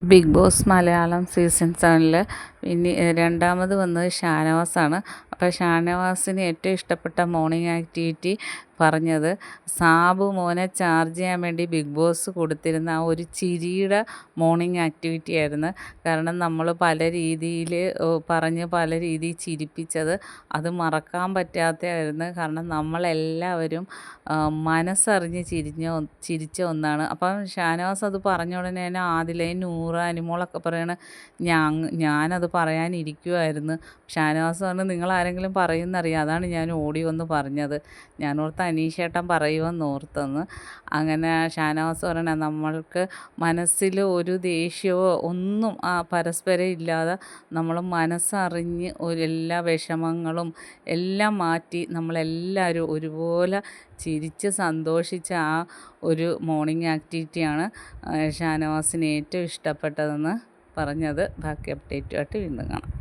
Big boss Malayalam season 7 പിന്നെ രണ്ടാമത് വന്നത് ഷാനവാസാണ്. അപ്പോൾ ഷാനവാസിന് ഏറ്റവും ഇഷ്ടപ്പെട്ട മോർണിംഗ് ആക്ടിവിറ്റി പറഞ്ഞത് സാബു മോനെ ചാർജ് ചെയ്യാൻ വേണ്ടി ബിഗ് ബോസ് കൊടുത്തിരുന്ന ആ ഒരു ചിരിയുടെ മോർണിംഗ് ആക്ടിവിറ്റി ആയിരുന്നു. കാരണം നമ്മൾ പല രീതിയിൽ പറഞ്ഞ് പല രീതിയിൽ ചിരിപ്പിച്ചത് അത് മറക്കാൻ പറ്റാത്തതായിരുന്നു. കാരണം നമ്മളെല്ലാവരും മനസ്സറിഞ്ഞ് ചിരിച്ച ഒന്നാണ്. അപ്പം ഷാനവാസ് അത് പറഞ്ഞ ഉടനെ തന്നെ ആദിലയും നൂറ് അനുമോളൊക്കെ പറയണ ഞാനത് പറയാനിരിക്കുമായിരുന്നു. ഷാനവാസ് പറഞ്ഞു നിങ്ങളാരെങ്കിലും പറയുമെന്നറിയാം, അതാണ് ഞാൻ ഓടി വന്ന് പറഞ്ഞത്. ഞാനോർത്ത് അനീഷേട്ടൻ പറയുമെന്ന് ഓർത്തെന്ന്. അങ്ങനെ ഷാനവാസ് പറയണ നമ്മൾക്ക് മനസ്സിൽ ഒരു ദേഷ്യമോ ഒന്നും പരസ്പരം ഇല്ലാതെ നമ്മൾ മനസ്സറിഞ്ഞ് എല്ലാ വിഷമങ്ങളും എല്ലാം മാറ്റി നമ്മളെല്ലാവരും ഒരുപോലെ ചിരിച്ച് സന്തോഷിച്ച ആ ഒരു മോർണിംഗ് ആക്ടിവിറ്റിയാണ് ഷാനവാസിന് ഏറ്റവും ഇഷ്ടപ്പെട്ടതെന്ന് പറഞ്ഞത്. ബാക്കി അപ്ഡേറ്റുമായിട്ട് വീണ്ടും കാണാം.